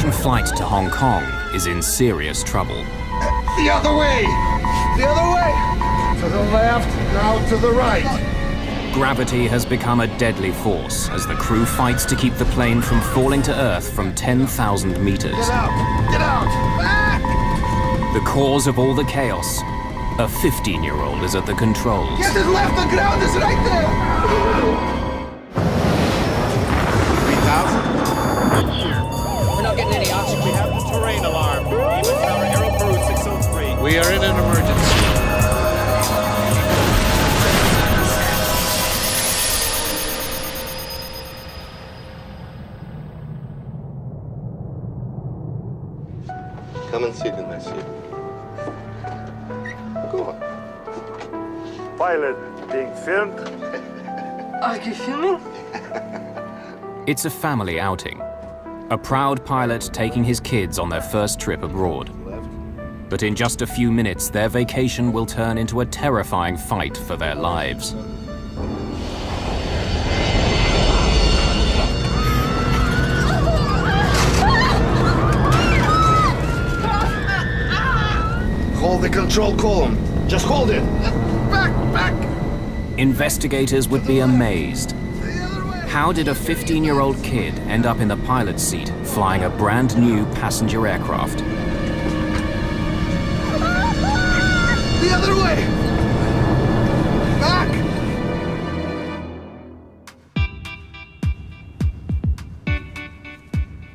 maiden flight to Hong Kong is in serious trouble. The other way! The other way! To the left, now to the right. Gravity has become a deadly force as the crew fights to keep the plane from falling to Earth from 10,000 meters. Get out! Get out! Back! The cause of all the chaos, a 15-year-old is at the controls. Get to the left, the ground is right there! 3,000? We're not getting any oxygen. We have the terrain alarm. Even Tower Aero Peru 603. We are in an emergency. Come and sit in my seat. Go on. Pilot being filmed. Are you filming? It's a family outing. A proud pilot taking his kids on their first trip abroad. But in just a few minutes, their vacation will turn into a terrifying fight for their lives. Hold the control column. Just hold it. Back, back! Investigators would be amazed. How did a 15-year-old kid end up in the pilot's seat, flying a brand new passenger aircraft? The other way! Back!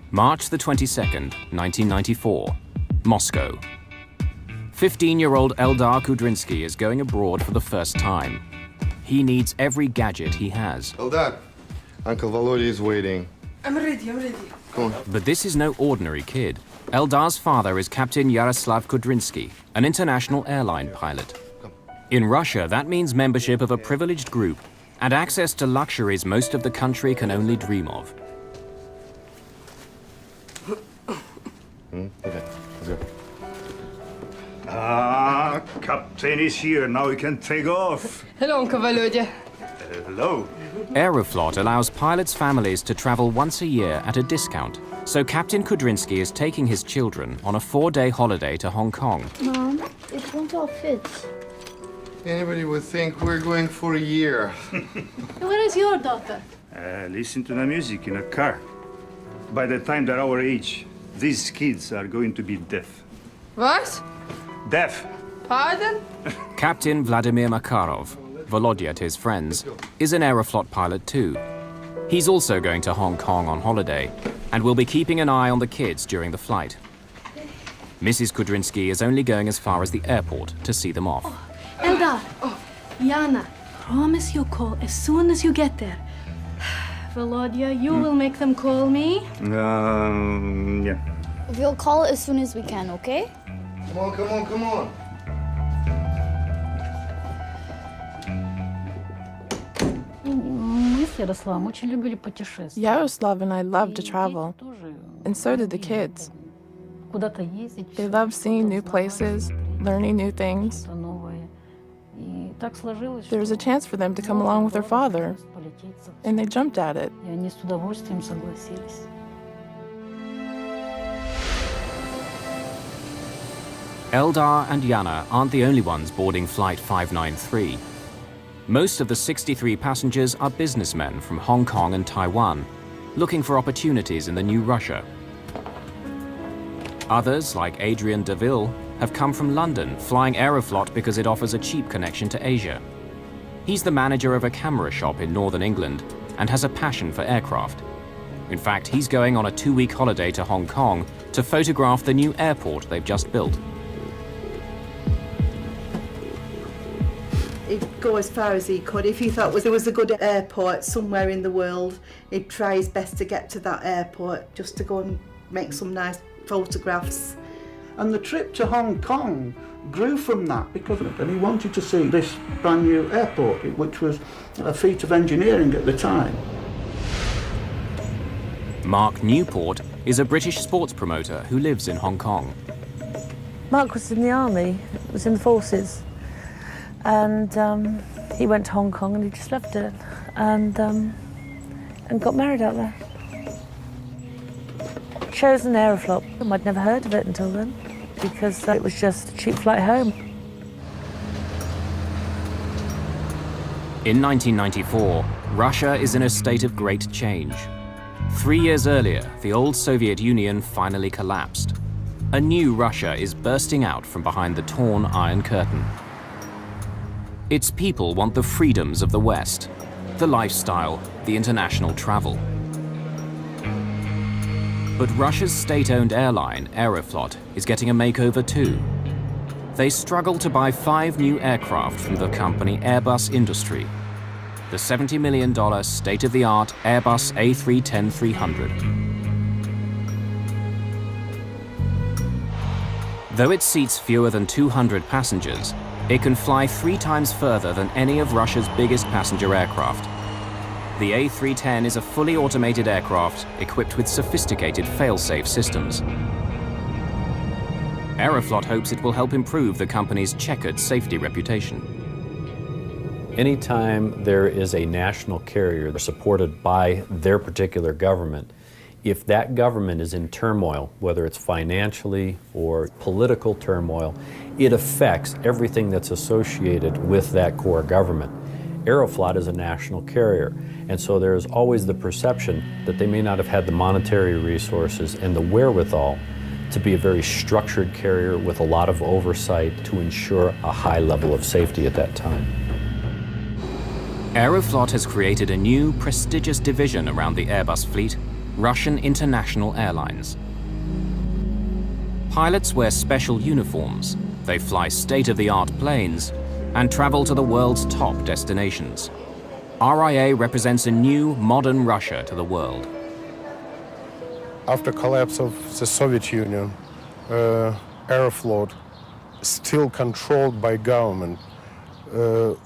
March the 22nd, 1994, Moscow. 15-year-old Eldar Kudrinsky is going abroad for the first time. He needs every gadget he has. Eldar, Uncle Volodya is waiting. I'm ready. Come on. But this is no ordinary kid. Eldar's father is Captain Yaroslav Kudrinsky, an international airline pilot. In Russia, that means membership of a privileged group and access to luxuries most of the country can only dream of. Okay, let's go. Ah, Captain is here. Now we can take off. Hello, Uncle Volodya. Hello. Aeroflot allows pilots' families to travel once a year at a discount. So Captain Kudrinsky is taking his children on a 4-day holiday to Hong Kong. Mom, it won't all fit. Anybody would think we're going for a year. Where is your daughter? Listen to the music in a car. By the time they're our age, these kids are going to be deaf. What? Deaf. Pardon? Captain Vladimir Makarov, Volodya to his friends, is an Aeroflot pilot too. He's also going to Hong Kong on holiday and will be keeping an eye on the kids during the flight. Mrs. Kudrinsky is only going as far as the airport to see them off. Eldar, Yana, promise you'll call as soon as you get there. Volodya, you will make them call me? Yeah. We'll call as soon as we can, okay? Come on, come on, come on. Yaroslav and I love to travel, and so did the kids. They love seeing new places, learning new things. There was a chance for them to come along with their father, and they jumped at it. Eldar and Yana aren't the only ones boarding Flight 593. Most of the 63 passengers are businessmen from Hong Kong and Taiwan, looking for opportunities in the new Russia. Others, like Adrian DeVille, have come from London, flying Aeroflot because it offers a cheap connection to Asia. He's the manager of a camera shop in northern England and has a passion for aircraft. In fact, he's going on a 2-week holiday to Hong Kong to photograph the new airport they've just built. He'd go as far as he could. If he thought there was a good airport somewhere in the world, he'd try his best to get to that airport just to go and make some nice photographs. And the trip to Hong Kong grew from that because he wanted to see this brand new airport, which was a feat of engineering at the time. Mark Newport is a British sports promoter who lives in Hong Kong. Mark was in the army, was in the forces, and he went to Hong Kong and he just loved it, and got married out there. chosen Aeroflot. I'd never heard of it until then, because it was just a cheap flight home. In 1994, Russia is in a state of great change. 3 years earlier, the old Soviet Union finally collapsed. A new Russia is bursting out from behind the torn Iron Curtain. Its people want the freedoms of the West, the lifestyle, the international travel. But Russia's state-owned airline, Aeroflot, is getting a makeover too. They struggle to buy 5 new aircraft from the company Airbus Industry. The $70 million state-of-the-art Airbus A310-300. Though it seats fewer than 200 passengers, it can fly 3 times further than any of Russia's biggest passenger aircraft. The A310 is a fully automated aircraft equipped with sophisticated fail-safe systems. Aeroflot hopes it will help improve the company's checkered safety reputation. Anytime there is a national carrier supported by their particular government, if that government is in turmoil, whether it's financially or political turmoil, it affects everything that's associated with that core government. Aeroflot is a national carrier, and so there's always the perception that they may not have had the monetary resources and the wherewithal to be a very structured carrier with a lot of oversight to ensure a high level of safety at that time. Aeroflot has created a new, prestigious division around the Airbus fleet, Russian International Airlines. Pilots wear special uniforms, they fly state-of-the-art planes, and travel to the world's top destinations. RIA represents a new, modern Russia to the world. After collapse of the Soviet Union, Aeroflot, still controlled by government,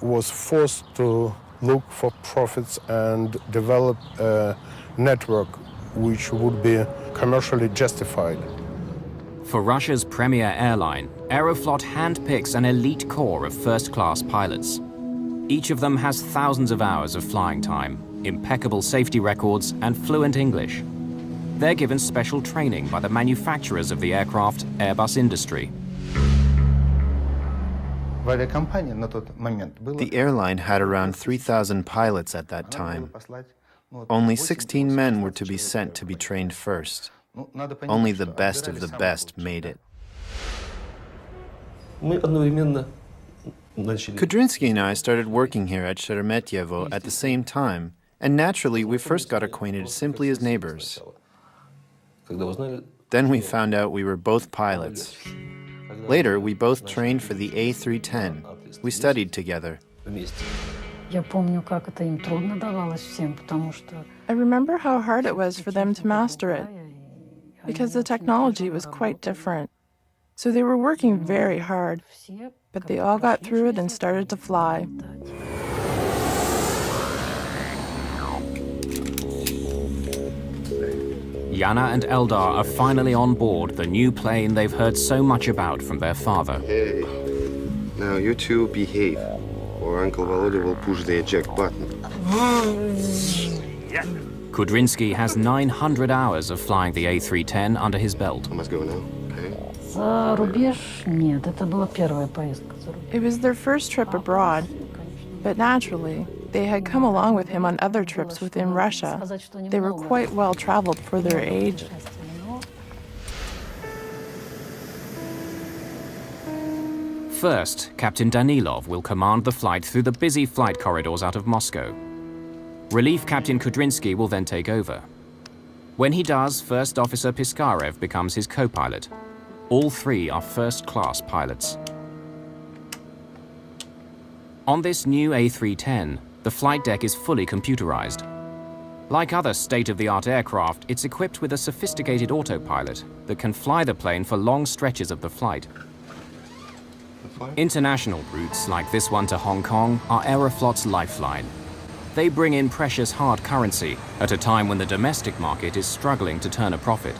was forced to look for profits and develop a network which would be commercially justified. For Russia's premier airline, Aeroflot handpicks an elite corps of first-class pilots. Each of them has thousands of hours of flying time, impeccable safety records, and fluent English. They're given special training by the manufacturers of the aircraft, Airbus Industry. The airline had around 3,000 pilots at that time. Only 16 men were to be sent to be trained first. Only the best of the best made it. Kudrinsky and I started working here at Sheremetyevo at the same time, and naturally we first got acquainted simply as neighbors. Then we found out we were both pilots. Later, we both trained for the A310. We studied together. I remember how hard it was for them to master it, because the technology was quite different. So they were working very hard, but they all got through it and started to fly. Yana and Eldar are finally on board the new plane they've heard so much about from their father. Hey, now you two behave, or Uncle Volodya will push the eject button. Kudrinsky has 900 hours of flying the A310 under his belt. I must go now, okay? It was their first trip abroad, but naturally, they had come along with him on other trips within Russia. They were quite well traveled for their age. First, Captain Danilov will command the flight through the busy flight corridors out of Moscow. Relief Captain Kudrinsky will then take over. When he does, First Officer Piskarev becomes his co-pilot. All 3 are first-class pilots. On this new A310, the flight deck is fully computerized. Like other state-of-the-art aircraft, it's equipped with a sophisticated autopilot that can fly the plane for long stretches of the flight. International routes, like this one to Hong Kong, are Aeroflot's lifeline. They bring in precious hard currency at a time when the domestic market is struggling to turn a profit.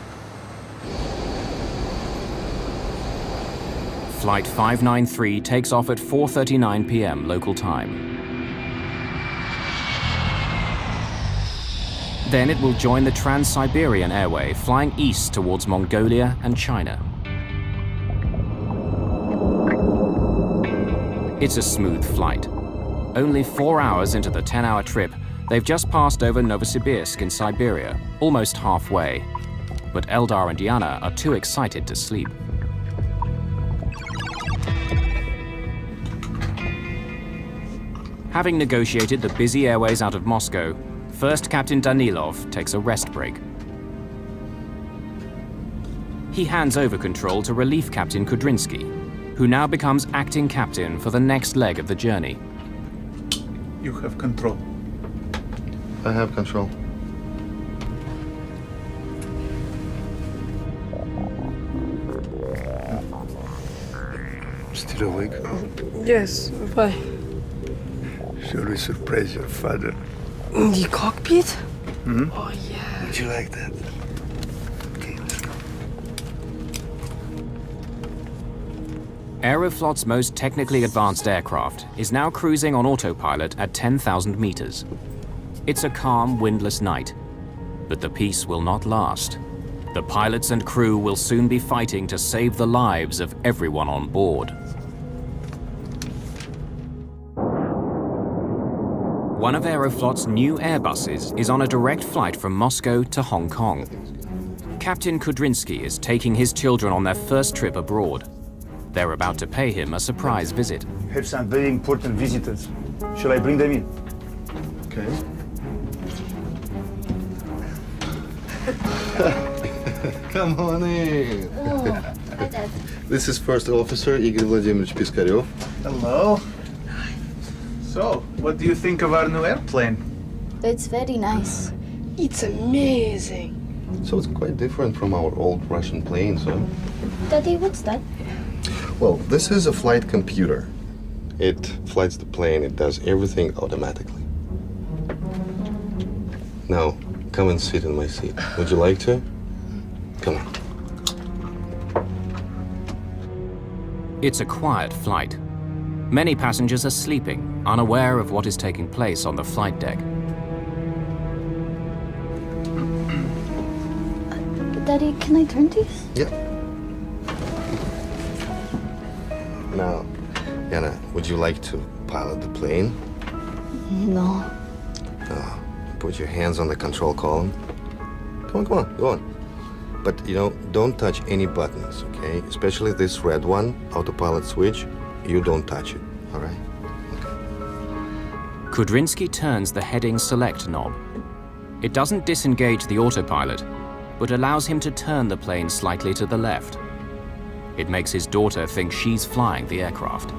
Flight 593 takes off at 4:39 p.m. local time. Then it will join the Trans-Siberian Airway, flying east towards Mongolia and China. It's a smooth flight. Only 4 hours into the 10-hour trip, they've just passed over Novosibirsk in Siberia, almost halfway. But Eldar and Yana are too excited to sleep. Having negotiated the busy airways out of Moscow, First Captain Danilov takes a rest break. He hands over control to Relief Captain Kudrinsky, who now becomes acting captain for the next leg of the journey. You have control. I have control. Still awake? Yes, why? Shall we surprise your father? In the cockpit? Hmm? Oh, yeah. Would you like that? Okay, let's go. Aeroflot's most technically advanced aircraft is now cruising on autopilot at 10,000 meters. It's a calm, windless night, but the peace will not last. The pilots and crew will soon be fighting to save the lives of everyone on board. One of Aeroflot's new Airbuses is on a direct flight from Moscow to Hong Kong. Captain Kudrinsky is taking his children on their first trip abroad. They're about to pay him a surprise visit. Have some very important visitors. Shall I bring them in? Okay. Come on in. Oh, hi, Dad. This is First Officer Igor Vladimirovich Piskarev. Hello. So, what do you think of our new airplane? It's very nice. It's amazing. So it's quite different from our old Russian planes, huh? Daddy, what's that? Well, this is a flight computer. It flights the plane. It does everything automatically. Now, come and sit in my seat. Would you like to? Come on. It's a quiet flight. Many passengers are sleeping, unaware of what is taking place on the flight deck. Daddy, can I turn these? Yeah. Now, Yana, would you like to pilot the plane? No. Oh, put your hands on the control column. Come on, go on. But, don't touch any buttons, okay? Especially this red one, autopilot switch. You don't touch it, all right? Okay. Kudrinsky turns the heading select knob. It doesn't disengage the autopilot, but allows him to turn the plane slightly to the left. It makes his daughter think she's flying the aircraft.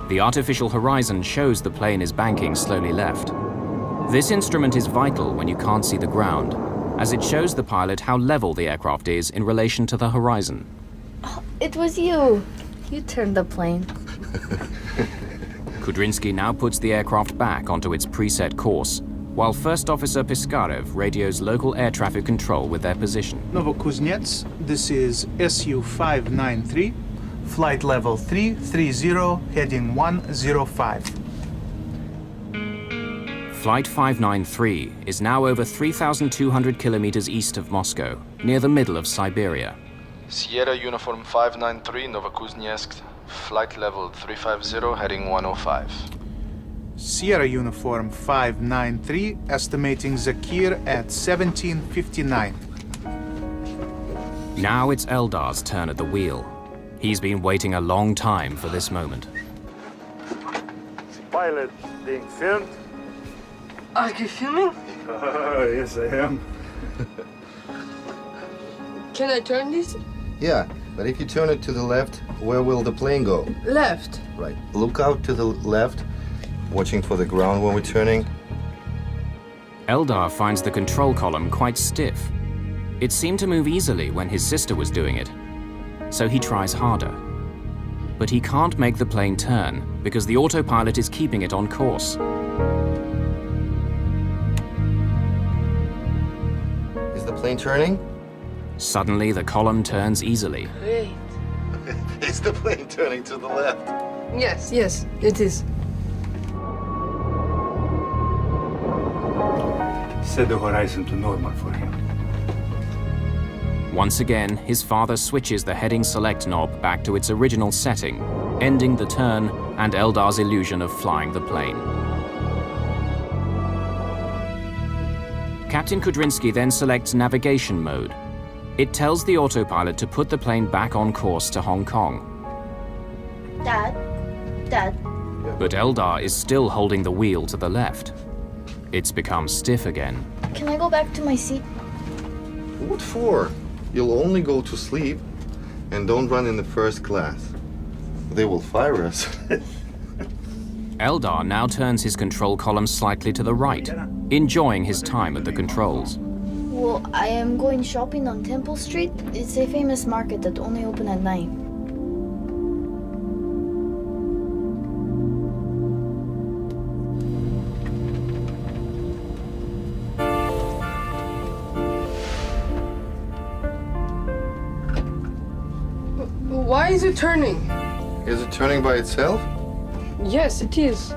The artificial horizon shows the plane is banking slowly left. This instrument is vital when you can't see the ground, as it shows the pilot how level the aircraft is in relation to the horizon. Oh, it was you. You turned the plane. Kudrinsky now puts the aircraft back onto its preset course, while First Officer Piskarev radios local air traffic control with their position. Novokuznets, this is SU-593, flight level 330, heading 105. Flight 593 is now over 3,200 kilometers east of Moscow, near the middle of Siberia. Sierra Uniform 593, Novokuznetsk, flight level 350, heading 105. Sierra Uniform 593, estimating Zakir at 1759. Now it's Eldar's turn at the wheel. He's been waiting a long time for this moment. Pilot being filmed. Are you filming? Yes, I am. Can I turn this? Yeah, but if you turn it to the left, where will the plane go? Left. Right. Look out to the left, watching for the ground when we're turning. Eldar finds the control column quite stiff. It seemed to move easily when his sister was doing it, so he tries harder. But he can't make the plane turn because the autopilot is keeping it on course. Is the plane turning? Suddenly, the column turns easily. Wait. Is the plane turning to the left? Yes, it is. set the horizon to normal for him. Once again, his father switches the heading select knob back to its original setting, ending the turn and Eldar's illusion of flying the plane. Captain Kudrinsky then selects navigation mode. It tells the autopilot to put the plane back on course to Hong Kong. Dad? But Eldar is still holding the wheel to the left. It's become stiff again. Can I go back to my seat? What for? You'll only go to sleep, and don't run in the first class. They will fire us. Eldar now turns his control column slightly to the right, enjoying his time at the controls. Well, I am going shopping on Temple Street. It's a famous market that only open at night. Why is it turning? Is it turning by itself? Yes, it is.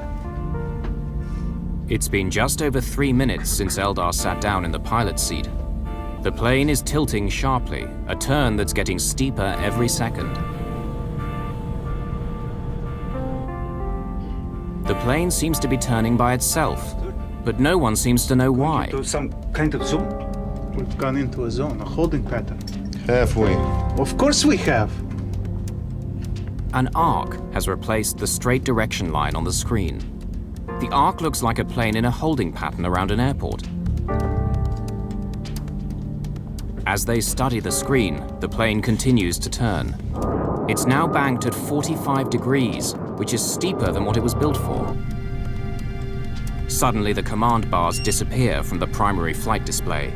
It's been just over 3 minutes since Eldar sat down in the pilot's seat. The plane is tilting sharply, a turn that's getting steeper every second. The plane seems to be turning by itself, but no one seems to know why. Some kind of zone? We've gone into a zone, a holding pattern. Have we? Of course we have. An arc has replaced the straight direction line on the screen. The arc looks like a plane in a holding pattern around an airport. As they study the screen, the plane continues to turn. It's now banked at 45 degrees, which is steeper than what it was built for. Suddenly, the command bars disappear from the primary flight display.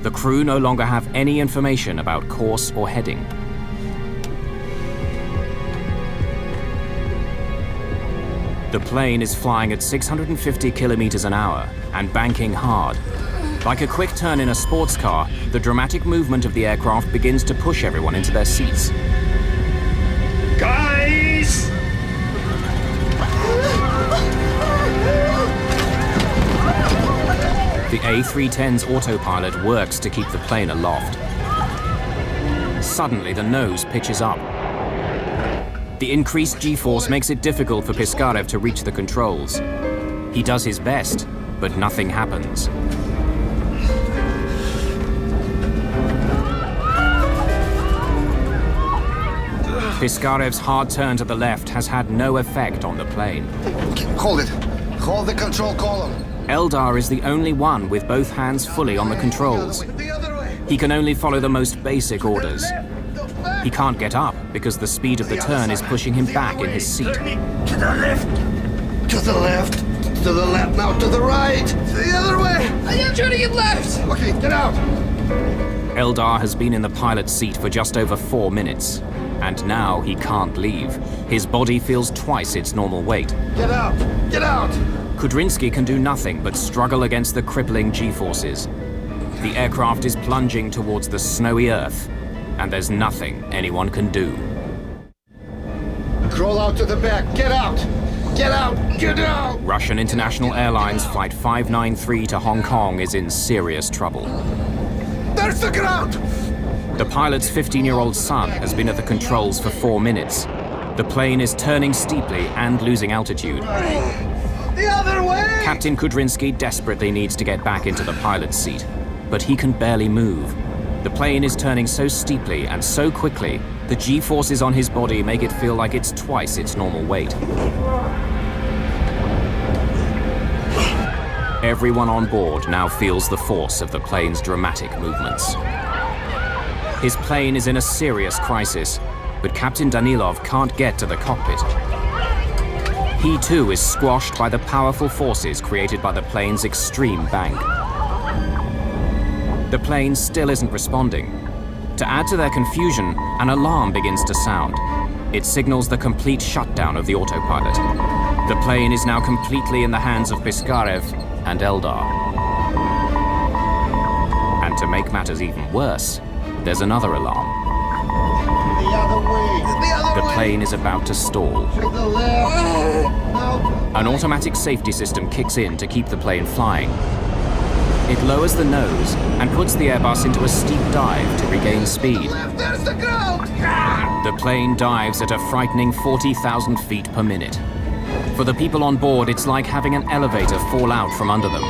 The crew no longer have any information about course or heading. The plane is flying at 650 kilometers an hour and banking hard. Like a quick turn in a sports car, the dramatic movement of the aircraft begins to push everyone into their seats. Guys! The A310's autopilot works to keep the plane aloft. Suddenly, the nose pitches up. The increased G-force makes it difficult for Piskarev to reach the controls. He does his best, but nothing happens. Piskarev's hard turn to the left has had no effect on the plane. Hold it. Hold the control column. Eldar is the only one with both hands fully on the controls. He can only follow the most basic orders. He can't get up because the speed of the turn is pushing him back in his seat. To the left. To the left. To the left. Now to the right. The other way. I am trying to get left. Okay, get out. Eldar has been in the pilot's seat for just over 4 minutes, and now he can't leave. His body feels twice its normal weight. Get out. Get out. Kudrinsky can do nothing but struggle against the crippling G-forces. The aircraft is plunging towards the snowy earth, and there's nothing anyone can do. Crawl out to the back. Get out. Get out. Get out. Russian International Airlines Flight 593 to Hong Kong is in serious trouble. There's the ground. The pilot's 15-year-old son has been at the controls for 4 minutes. The plane is turning steeply and losing altitude. The other way! Captain Kudrinsky desperately needs to get back into the pilot's seat, but he can barely move. The plane is turning so steeply and so quickly, the G-forces on his body make it feel like it's twice its normal weight. Everyone on board now feels the force of the plane's dramatic movements. His plane is in a serious crisis, but Captain Danilov can't get to the cockpit. He too is squashed by the powerful forces created by the plane's extreme bank. The plane still isn't responding. To add to their confusion, an alarm begins to sound. It signals the complete shutdown of the autopilot. The plane is now completely in the hands of Piskarev and Eldar. And to make matters even worse, there's another alarm. The other way. The plane is about to stall. To the left. An automatic safety system kicks in to keep the plane flying. It lowers the nose and puts the Airbus into a steep dive to regain speed. There's the ground! The plane dives at a frightening 40,000 feet per minute. For the people on board, it's like having an elevator fall out from under them.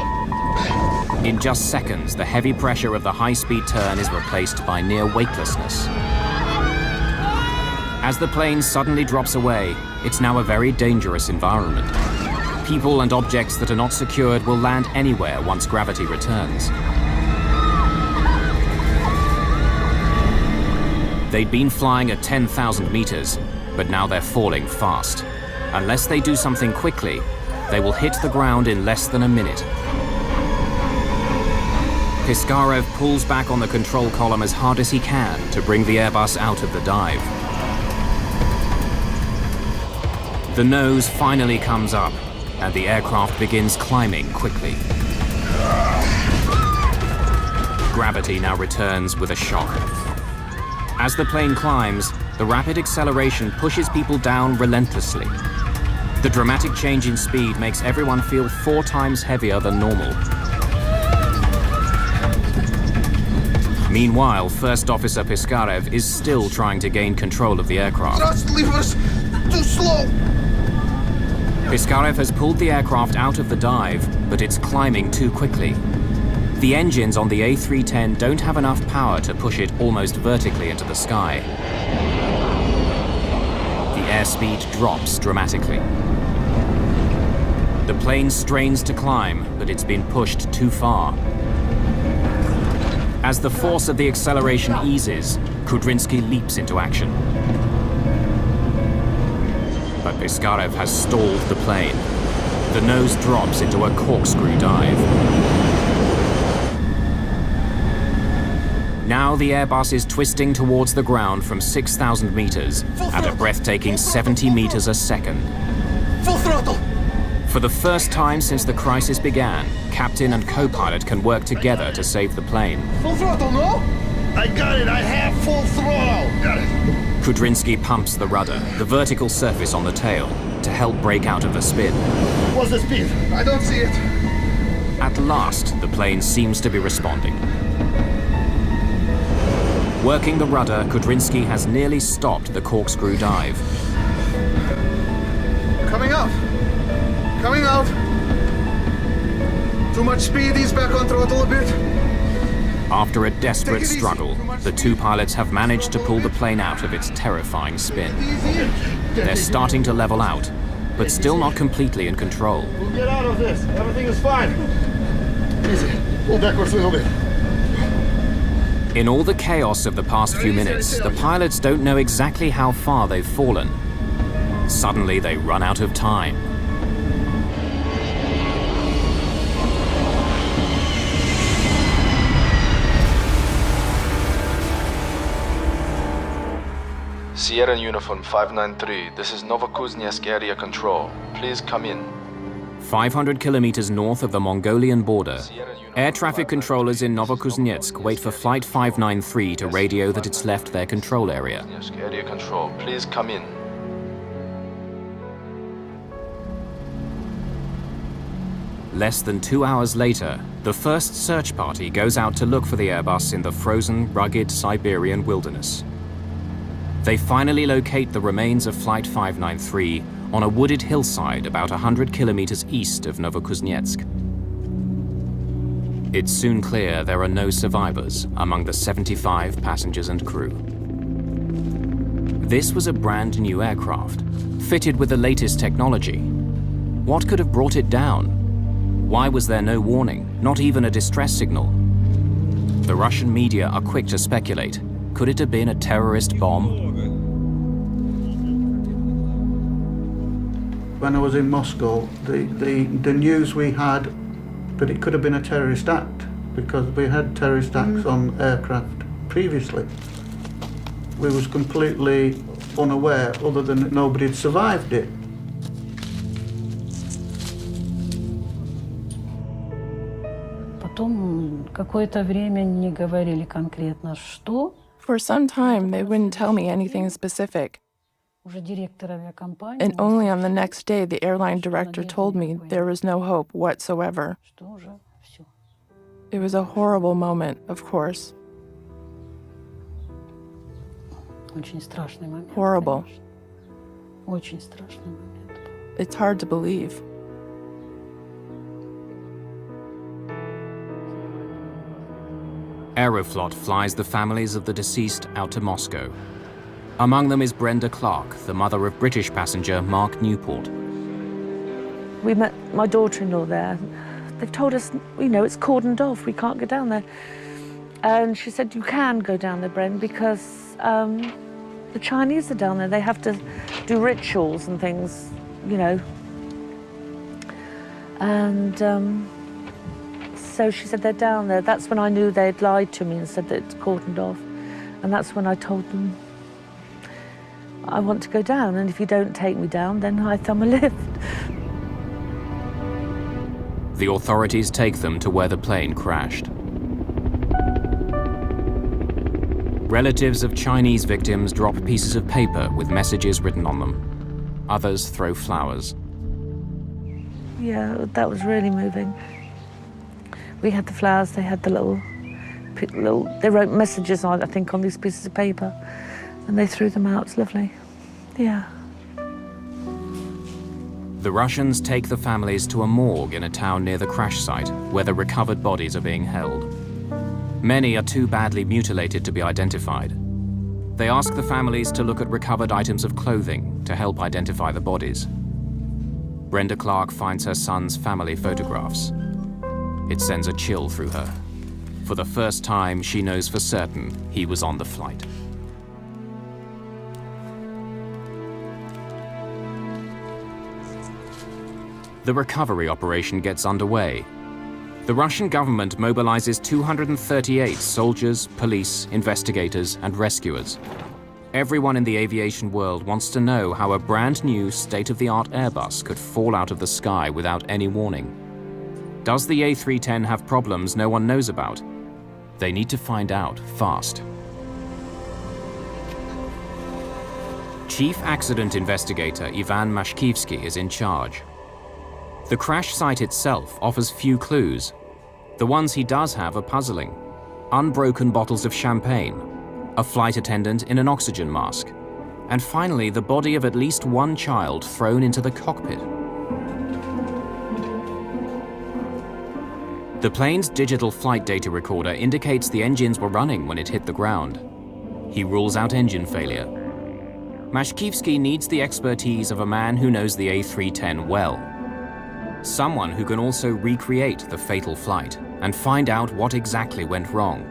In just seconds, the heavy pressure of the high-speed turn is replaced by near weightlessness. As the plane suddenly drops away, it's now a very dangerous environment. People and objects that are not secured will land anywhere once gravity returns. They'd been flying at 10,000 meters, but now they're falling fast. Unless they do something quickly, they will hit the ground in less than a minute. Piskarev pulls back on the control column as hard as he can to bring the Airbus out of the dive. The nose finally comes up, and the aircraft begins climbing quickly. Gravity now returns with a shock. As the plane climbs, the rapid acceleration pushes people down relentlessly. The dramatic change in speed makes everyone feel 4 times heavier than normal. Meanwhile, First Officer Piskarev is still trying to gain control of the aircraft. Thrust levers! Too slow! Piskarev has pulled the aircraft out of the dive, but it's climbing too quickly. The engines on the A310 don't have enough power to push it almost vertically into the sky. The airspeed drops dramatically. The plane strains to climb, but it's been pushed too far. As the force of the acceleration eases, Kudrinsky leaps into action. But Piskarev has stalled the plane. The nose drops into a corkscrew dive. Now the Airbus is twisting towards the ground from 6,000 meters at a breathtaking 70 meters a second. Full throttle! For the first time since the crisis began, captain and co-pilot can work together to save the plane. Full throttle, no? I got it. I have full throttle. Got it. Kudrinsky pumps the rudder, the vertical surface on the tail, to help break out of the spin. What's the speed? I don't see it. At last, the plane seems to be responding. Working the rudder, Kudrinsky has nearly stopped the corkscrew dive. Coming out. Coming out. Too much speed, ease back on throttle a bit. After a desperate struggle, the 2 pilots have managed to pull the plane out of its terrifying spin. They're starting to level out, but still not completely in control. We'll get out of this. Everything is fine. Easy. Pull backwards a little bit. In all the chaos of the past few minutes, the pilots don't know exactly how far they've fallen. Suddenly, they run out of time. Sierra Uniform 593, this is Novokuznetsk area control. Please come in. 500 kilometers north of the Mongolian border, air traffic controllers in Novokuznetsk wait for Flight 593 to radio that it's left their control area. Area control, please come in. Less than 2 hours later, the first search party goes out to look for the Airbus in the frozen, rugged Siberian wilderness. They finally locate the remains of Flight 593 on a wooded hillside about 100 kilometers east of Novokuznetsk. It's soon clear there are no survivors among the 75 passengers and crew. This was a brand new aircraft, fitted with the latest technology. What could have brought it down? Why was there no warning, not even a distress signal? The Russian media are quick to speculate. Could it have been a terrorist bomb? When I was in Moscow, the news we had that it could have been a terrorist act, because we had terrorist acts on aircraft previously. We was completely unaware, other than that nobody had survived it. For some time, they wouldn't tell me anything specific. And only on the next day, the airline director told me there was no hope whatsoever. It was a horrible moment, of course. Очень страшный момент. Horrible. Очень страшный момент. It's hard to believe. Aeroflot flies the families of the deceased out to Moscow. Among them is Brenda Clark, the mother of British passenger Mark Newport. We met my daughter-in-law there. They've told us, you know, it's cordoned off, we can't go down there. And she said, you can go down there, Bren, because the Chinese are down there. They have to do rituals and things, you know. And so she said they're down there. That's when I knew they'd lied to me and said that it's cordoned off. And that's when I told them, I want to go down, and if you don't take me down, then I thumb a lift. The authorities take them to where the plane crashed. Relatives of Chinese victims drop pieces of paper with messages written on them. Others throw flowers. Yeah, that was really moving. We had the flowers, they had the little, they wrote messages on, I think, on these pieces of paper, and they threw them out. It's lovely. Yeah. The Russians take the families to a morgue in a town near the crash site, where the recovered bodies are being held. Many are too badly mutilated to be identified. They ask the families to look at recovered items of clothing to help identify the bodies. Brenda Clark finds her son's family photographs. It sends a chill through her. For the first time, she knows for certain he was on the flight. The recovery operation gets underway. The Russian government mobilizes 238 soldiers, police, investigators, and rescuers. Everyone in the aviation world wants to know how a brand new state-of-the-art Airbus could fall out of the sky without any warning. Does the A310 have problems no one knows about? They need to find out fast. Chief Accident Investigator Ivan Mashkivsky is in charge. The crash site itself offers few clues. The ones he does have are puzzling. Unbroken bottles of champagne, a flight attendant in an oxygen mask, and finally the body of at least one child thrown into the cockpit. The plane's digital flight data recorder indicates the engines were running when it hit the ground. He rules out engine failure. Mashkivsky needs the expertise of a man who knows the A310 well. Someone who can also recreate the fatal flight and find out what exactly went wrong.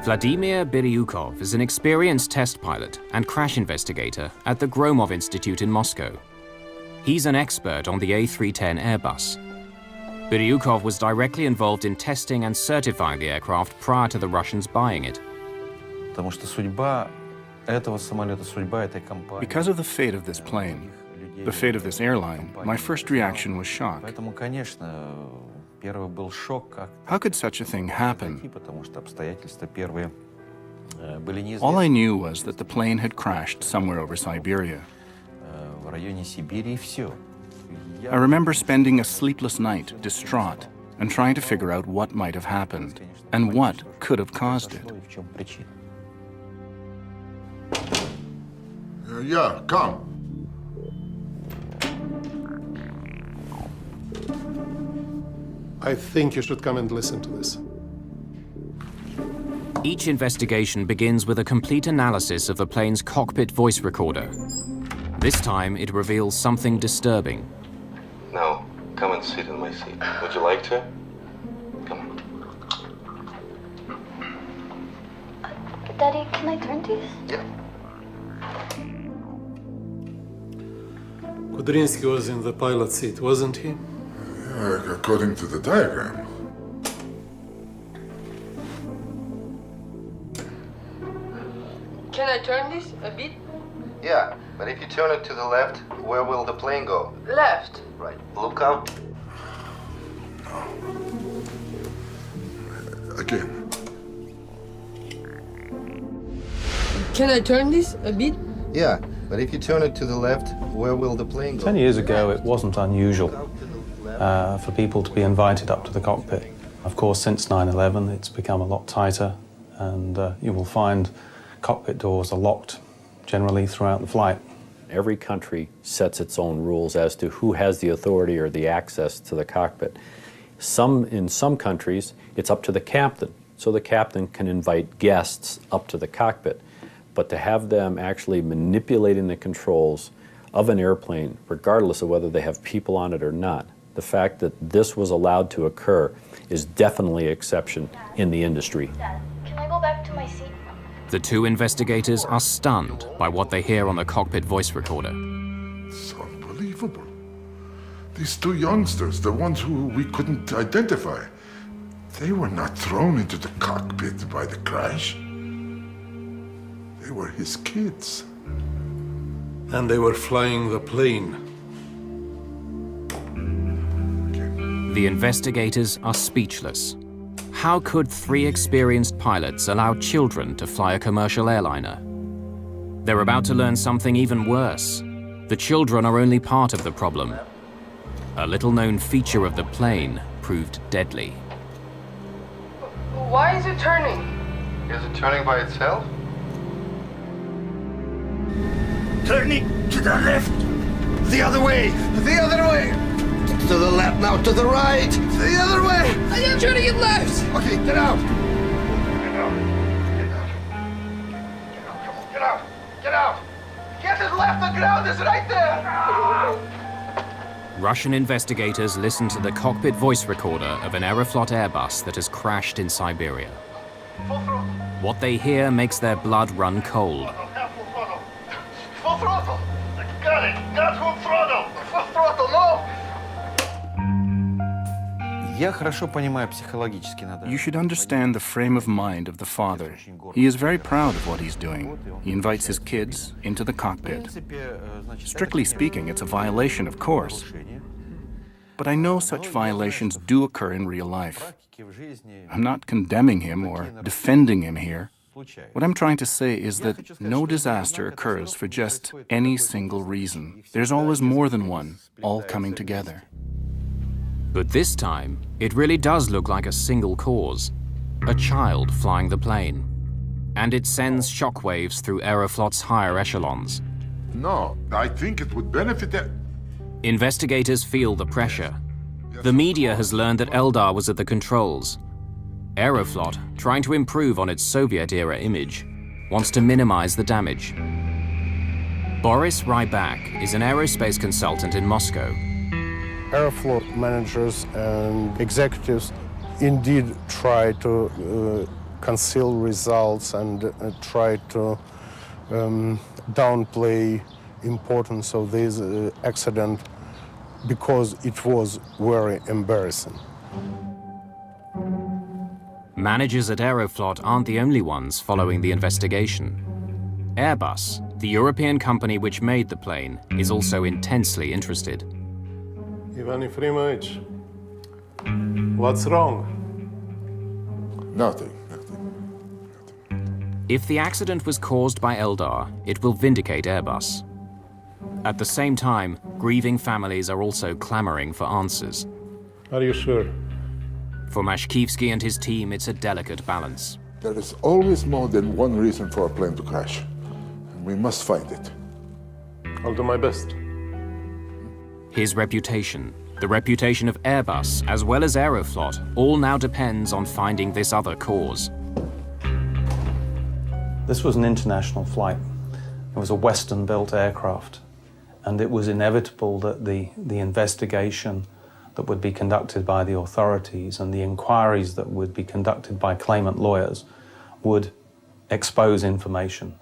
Vladimir Biryukov is an experienced test pilot and crash investigator at the Gromov Institute in Moscow. He's an expert on the A310 Airbus. Biryukov was directly involved in testing and certifying the aircraft prior to the Russians buying it. Because of the fate of this plane, the fate of this airline, my first reaction was shock. How could such a thing happen? All I knew was that the plane had crashed somewhere over Siberia. I remember spending a sleepless night, distraught, and trying to figure out what might have happened and what could have caused it. Yeah, come. I think you should come and listen to this. Each investigation begins with a complete analysis of the plane's cockpit voice recorder. This time, it reveals something disturbing. Now, come and sit in my seat. Would you like to? Come on. Daddy, can I turn these? Yeah. Kudrinsky was in the pilot seat, wasn't he? According to the diagram. Can I turn this a bit? Yeah, but if you turn it to the left, where will the plane go? Left. Right. Look out. Again. Can I turn this a bit? Yeah, but if you turn it to the left, where will the plane go? 10 years ago, it wasn't unusual for people to be invited up to the cockpit. Of course, since 9/11, it's become a lot tighter, and you will find cockpit doors are locked generally throughout the flight. Every country sets its own rules as to who has the authority or the access to the cockpit. In some countries, it's up to the captain, so the captain can invite guests up to the cockpit. But to have them actually manipulating the controls of an airplane, regardless of whether they have people on it or not, the fact that this was allowed to occur is definitely an exception in the industry. Dad, can I go back to my seat? The two investigators are stunned by what they hear on the cockpit voice recorder. It's unbelievable. These two youngsters, the ones who we couldn't identify, they were not thrown into the cockpit by the crash. They were his kids. And they were flying the plane. The investigators are speechless. How could three experienced pilots allow children to fly a commercial airliner? They're about to learn something even worse. The children are only part of the problem. A little-known feature of the plane proved deadly. Why is it turning? Is it turning by itself? Turning to the left. The other way. The other way. To the left now, to the right. The other way. I am turning it left. Okay, get out. Get out. Get out. Get out. Get to the left. The ground is right there. Russian investigators listen to the cockpit voice recorder of an Aeroflot Airbus that has crashed in Siberia. What they hear makes their blood run cold. Full throttle. Got it. Got full throttle. Full throttle. No. You should understand the frame of mind of the father. He is very proud of what he's doing. He invites his kids into the cockpit. Strictly speaking, it's a violation, of course. But I know such violations do occur in real life. I'm not condemning him or defending him here. What I'm trying to say is that no disaster occurs for just any single reason. There's always more than one, all coming together. But this time, it really does look like a single cause. A child flying the plane. And it sends shockwaves through Aeroflot's higher echelons. No, I think it would benefit them. Investigators feel the pressure. The media has learned that Eldar was at the controls. Aeroflot, trying to improve on its Soviet-era image, wants to minimize the damage. Boris Rybak is an aerospace consultant in Moscow. Aeroflot managers and executives indeed try to conceal results and try to downplay importance of this accident because it was very embarrassing. Managers at Aeroflot aren't the only ones following the investigation. Airbus, the European company which made the plane, is also intensely interested. Ivan Efremovich, what's wrong? Nothing. If the accident was caused by Eldar, it will vindicate Airbus. At the same time, grieving families are also clamoring for answers. Are you sure? For Mashkivsky and his team, it's a delicate balance. There is always more than one reason for a plane to crash. And we must find it. I'll do my best. His reputation, the reputation of Airbus, as well as Aeroflot, all now depends on finding this other cause. This was an international flight. It was a Western-built aircraft, and it was inevitable that the investigation that would be conducted by the authorities and the inquiries that would be conducted by claimant lawyers would expose information.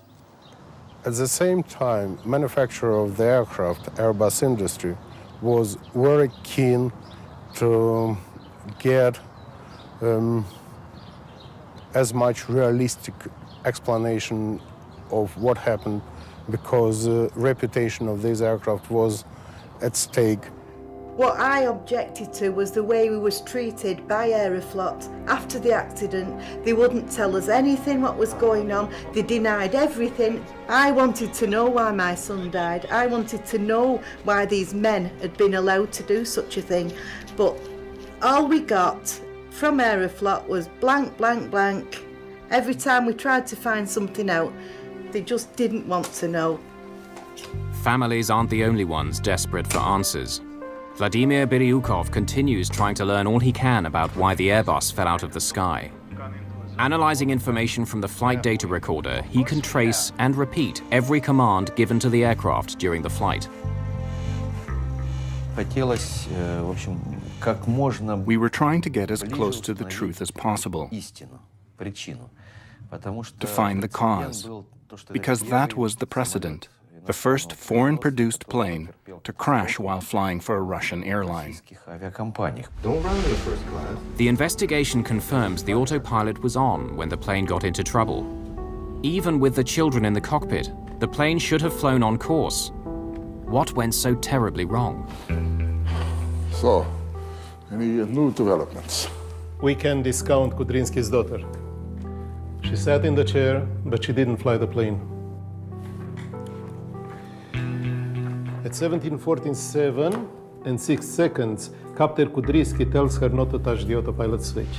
At the same time, manufacturer of the aircraft, Airbus industry, was very keen to get as much realistic explanation of what happened because the reputation of this aircraft was at stake. What I objected to was the way we was treated by Aerflodt after the accident. They wouldn't tell us anything what was going on. They denied everything. I wanted to know why my son died. I wanted to know why these men had been allowed to do such a thing. But all we got from Aerflodt was blank, blank, blank. Every time we tried to find something out, they just didn't want to know. Families aren't the only ones desperate for answers. Vladimir Biryukov continues trying to learn all he can about why the Airbus fell out of the sky. Analyzing information from the flight data recorder, he can trace and repeat every command given to the aircraft during the flight. We were trying to get as close to the truth as possible, to find the cause, because that was the precedent. The first foreign-produced plane to crash while flying for a Russian airline. Don't run in the first class. The investigation confirms the autopilot was on when the plane got into trouble. Even with the children in the cockpit, the plane should have flown on course. What went so terribly wrong? So, any new developments? We can discount Kudrynsky's daughter. She sat in the chair, but she didn't fly the plane. At 17:14:07 and 6 seconds, Captain Kudrynsky tells her not to touch the autopilot switch.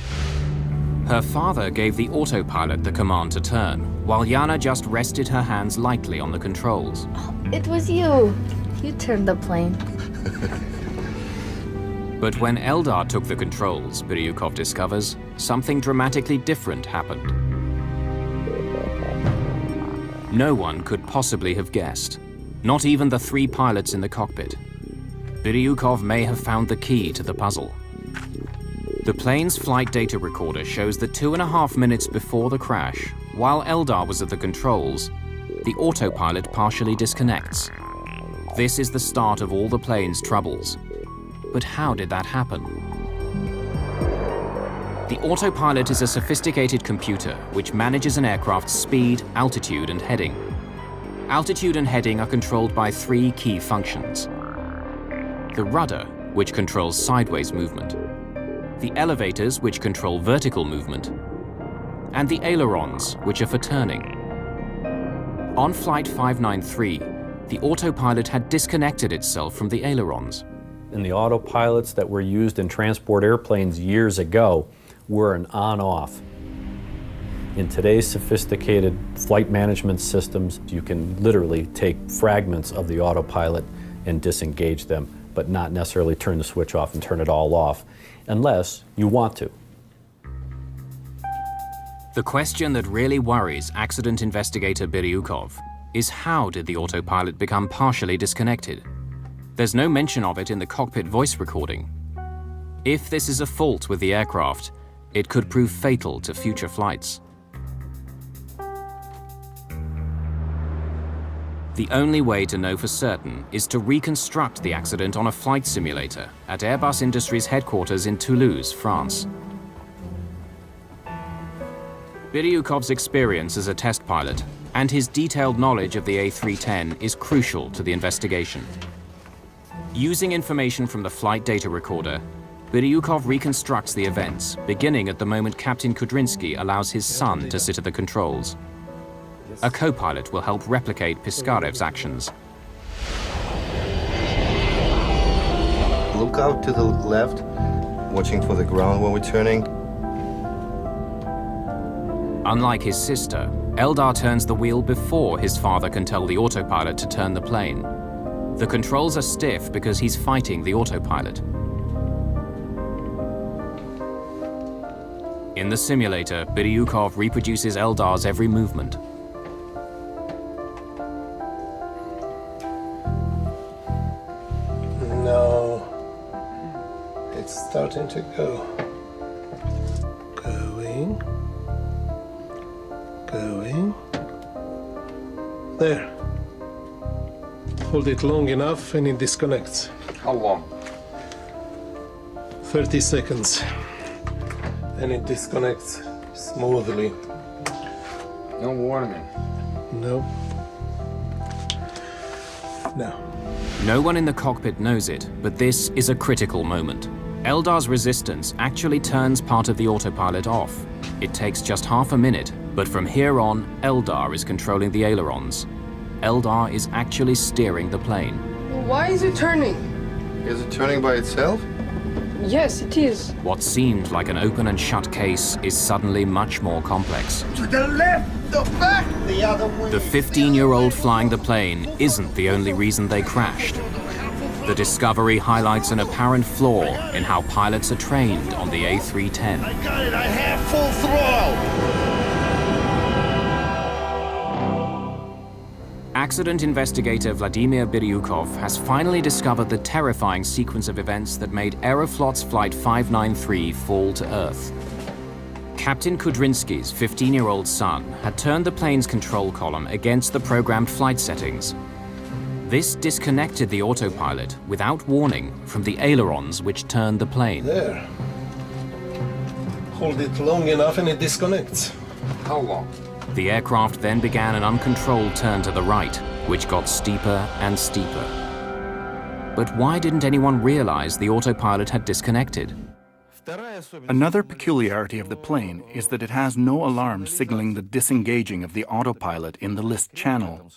Her father gave the autopilot the command to turn, while Yana just rested her hands lightly on the controls. It was you. You turned the plane. But when Eldar took the controls, Biryukov discovers, something dramatically different happened. No one could possibly have guessed. Not even the 3 pilots in the cockpit. Biryukov may have found the key to the puzzle. The plane's flight data recorder shows that 2.5 minutes before the crash, while Eldar was at the controls, the autopilot partially disconnects. This is the start of all the plane's troubles. But how did that happen? The autopilot is a sophisticated computer which manages an aircraft's speed, altitude, and heading. Altitude and heading are controlled by 3 key functions. The rudder, which controls sideways movement. The elevators, which control vertical movement. And the ailerons, which are for turning. On Flight 593, the autopilot had disconnected itself from the ailerons. And the autopilots that were used in transport airplanes years ago were an on-off. In today's sophisticated flight management systems, you can literally take fragments of the autopilot and disengage them, but not necessarily turn the switch off and turn it all off, unless you want to. The question that really worries accident investigator Biryukov is how did the autopilot become partially disconnected? There's no mention of it in the cockpit voice recording. If this is a fault with the aircraft, it could prove fatal to future flights. The only way to know for certain is to reconstruct the accident on a flight simulator at Airbus Industries headquarters in Toulouse, France. Biryukov's experience as a test pilot and his detailed knowledge of the A310 is crucial to the investigation. Using information from the flight data recorder, Biryukov reconstructs the events, beginning at the moment Captain Kudrynsky allows his son to sit at the controls. A co-pilot will help replicate Piskarev's actions. Look out to the left, watching for the ground when we're turning. Unlike his sister, Eldar turns the wheel before his father can tell the autopilot to turn the plane. The controls are stiff because he's fighting the autopilot. In the simulator, Biryukov reproduces Eldar's every movement. No, it's starting to go. Going. Going. There. Hold it long enough and it disconnects. How long? 30 seconds. And it disconnects smoothly. No warning. No. now. No one in the cockpit knows it, but this is a critical moment. Eldar's resistance actually turns part of the autopilot off. It takes just half a minute, but from here on, Eldar is controlling the ailerons. Eldar is actually steering the plane. Why is it turning? Is it turning by itself? Yes, it is. What seemed like an open and shut case is suddenly much more complex. To the left, the back, the other way. The 15-year-old flying the plane isn't the only reason they crashed. The discovery highlights an apparent flaw in how pilots are trained on the A310. I got it, I have full throttle. Accident investigator Vladimir Biryukov has finally discovered the terrifying sequence of events that made Aeroflot's Flight 593 fall to Earth. Captain Kudrinsky's 15-year-old son had turned the plane's control column against the programmed flight settings. This disconnected the autopilot without warning from the ailerons which turned the plane. There. Hold it long enough and it disconnects. How long? The aircraft then began an uncontrolled turn to the right, which got steeper and steeper. But why didn't anyone realize the autopilot had disconnected? Another peculiarity of the plane is that it has no alarm signaling the disengaging of the autopilot in the list channel.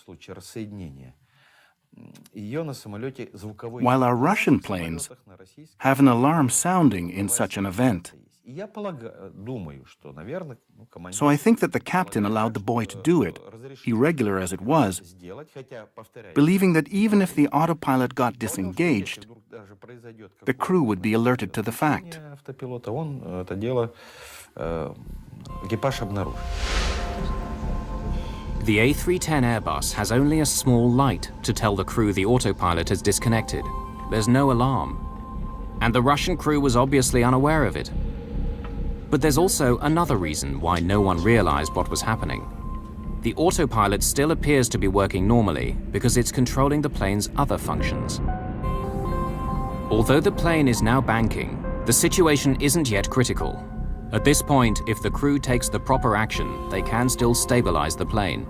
While our Russian planes have an alarm sounding in such an event. So I think that the captain allowed the boy to do it, irregular as it was, believing that even if the autopilot got disengaged, the crew would be alerted to the fact. The A310 Airbus has only a small light to tell the crew the autopilot has disconnected. There's no alarm. And the Russian crew was obviously unaware of it. But there's also another reason why no one realized what was happening. The autopilot still appears to be working normally because it's controlling the plane's other functions. Although the plane is now banking, the situation isn't yet critical. At this point, if the crew takes the proper action, they can still stabilize the plane.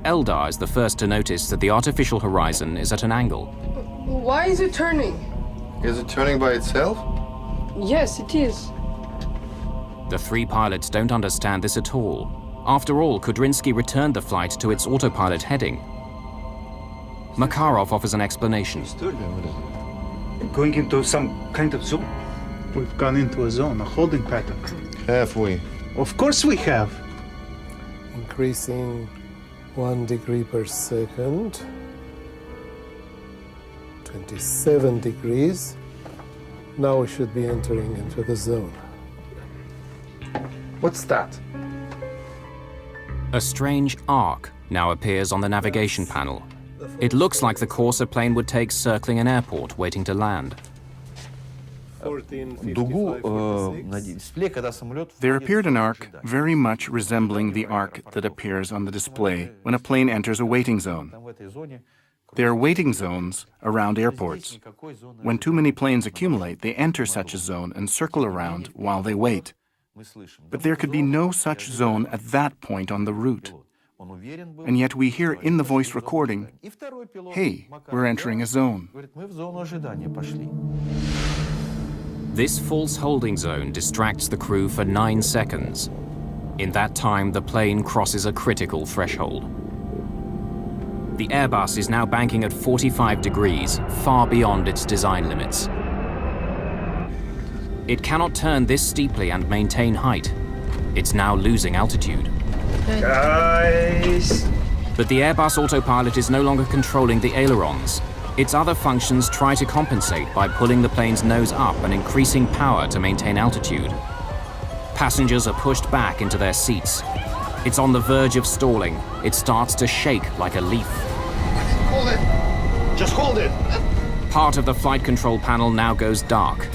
Eldar is the first to notice that the artificial horizon is at an angle. Why is it turning? Is it turning by itself? Yes, it is. The three pilots don't understand this at all. After all, Kudrinsky returned the flight to its autopilot heading. Makarov offers an explanation. Going into some kind of zone? We've gone into a zone, a holding pattern. Have we? Of course we have. Increasing 1 degree per second. 27 degrees. Now we should be entering into the zone. What's that? A strange arc now appears on the navigation panel. It looks like the course a plane would take circling an airport waiting to land. There appeared an arc very much resembling the arc that appears on the display when a plane enters a waiting zone. There are waiting zones around airports. When too many planes accumulate, they enter such a zone and circle around while they wait. But there could be no such zone at that point on the route. And yet we hear in the voice recording, "Hey, we're entering a zone." This false holding zone distracts the crew for 9 seconds. In that time, the plane crosses a critical threshold. The Airbus is now banking at 45 degrees, far beyond its design limits. It cannot turn this steeply and maintain height. It's now losing altitude. Guys! But the Airbus autopilot is no longer controlling the ailerons. Its other functions try to compensate by pulling the plane's nose up and increasing power to maintain altitude. Passengers are pushed back into their seats. It's on the verge of stalling. It starts to shake like a leaf. Hold it. Just hold it. Part of the flight control panel now goes dark.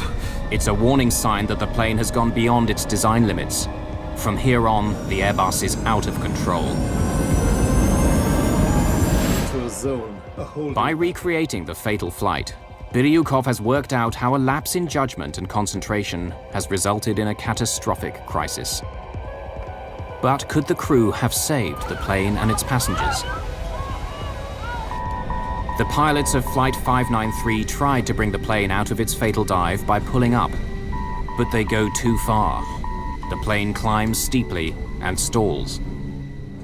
It's a warning sign that the plane has gone beyond its design limits. From here on, the Airbus is out of control. To a zone. By recreating the fatal flight, Biryukov has worked out how a lapse in judgment and concentration has resulted in a catastrophic crisis. But could the crew have saved the plane and its passengers? The pilots of Flight 593 tried to bring the plane out of its fatal dive by pulling up, but they go too far. The plane climbs steeply and stalls.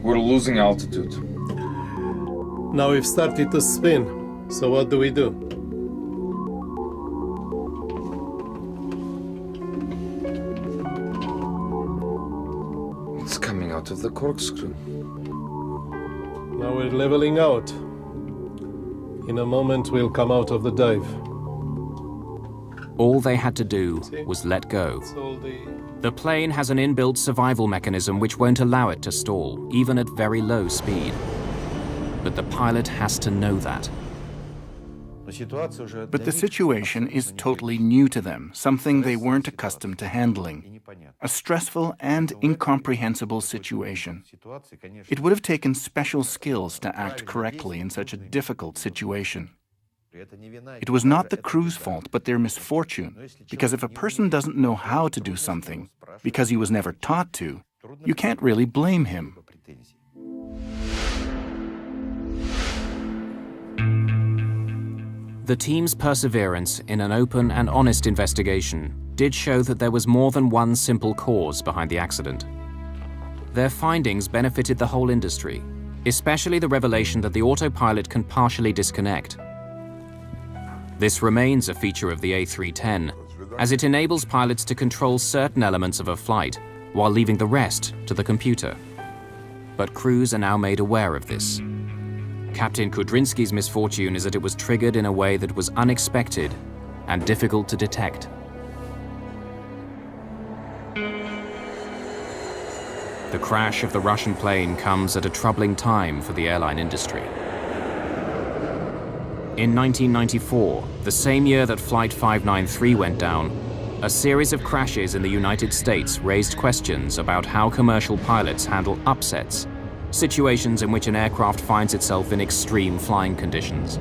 We're losing altitude. Now we've started to spin, so what do we do? It's coming out of the corkscrew. Now we're leveling out. In a moment, we'll come out of the dive. All they had to do was let go. The plane has an inbuilt survival mechanism which won't allow it to stall, even at very low speed. But the pilot has to know that. But the situation is totally new to them, something they weren't accustomed to handling. A stressful and incomprehensible situation. It would have taken special skills to act correctly in such a difficult situation. It was not the crew's fault, but their misfortune, because if a person doesn't know how to do something, because he was never taught to, you can't really blame him. The team's perseverance in an open and honest investigation did show that there was more than one simple cause behind the accident. Their findings benefited the whole industry, especially the revelation that the autopilot can partially disconnect. This remains a feature of the A310, as it enables pilots to control certain elements of a flight while leaving the rest to the computer. But crews are now made aware of this. Captain Kudrinski's misfortune is that it was triggered in a way that was unexpected and difficult to detect. The crash of the Russian plane comes at a troubling time for the airline industry. In 1994, the same year that Flight 593 went down, a series of crashes in the United States raised questions about how commercial pilots handle upsets, situations in which an aircraft finds itself in extreme flying conditions.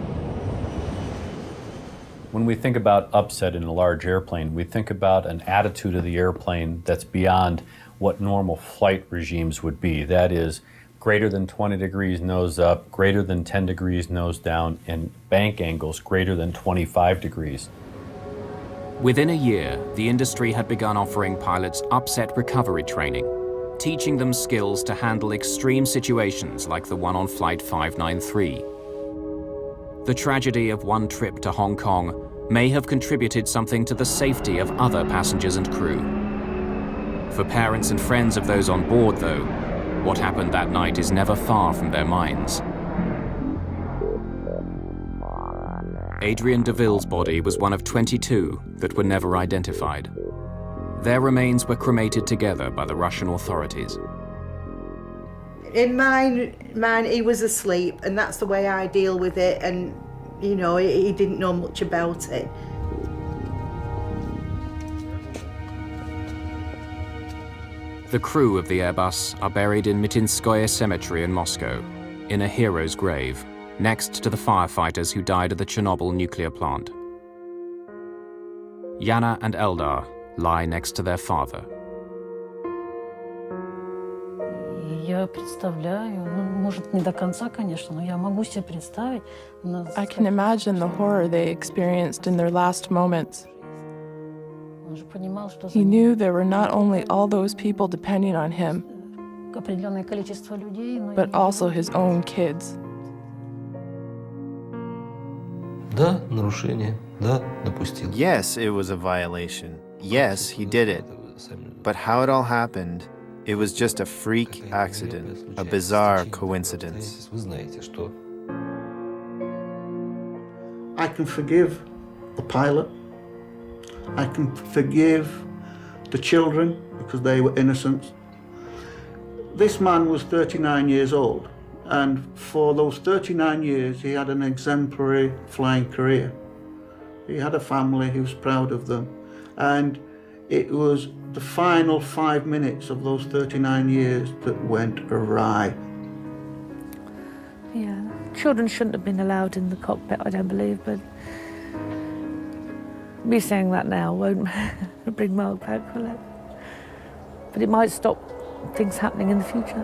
When we think about upset in a large airplane, we think about an attitude of the airplane that's beyond what normal flight regimes would be. That is, greater than 20 degrees nose up, greater than 10 degrees nose down, and bank angles greater than 25 degrees. Within a year, the industry had begun offering pilots upset recovery training, teaching them skills to handle extreme situations like the one on Flight 593. The tragedy of one trip to Hong Kong may have contributed something to the safety of other passengers and crew. For parents and friends of those on board, though, what happened that night is never far from their minds. Adrian DeVille's body was one of 22 that were never identified. Their remains were cremated together by the Russian authorities. In mine, he was asleep, and that's the way I deal with it, and, you know, he didn't know much about it. The crew of the Airbus are buried in Mitinskoye Cemetery in Moscow, in a hero's grave, next to the firefighters who died at the Chernobyl nuclear plant. Yana and Eldar lie next to their father. I can imagine the horror they experienced in their last moments. He knew there were not only all those people depending on him, but also his own kids. Yes, it was a violation. Yes, he did it. But how it all happened, it was just a freak accident, a bizarre coincidence. I can forgive the pilot. I can forgive the children because they were innocent. This man was 39 years old, and for those 39 years he had an exemplary flying career. He had a family, he was proud of them, and it was the final 5 minutes of those 39 years that went awry. Yeah, children shouldn't have been allowed in the cockpit, I don't believe, but me saying that now won't bring Mark back, will it? But it might stop things happening in the future.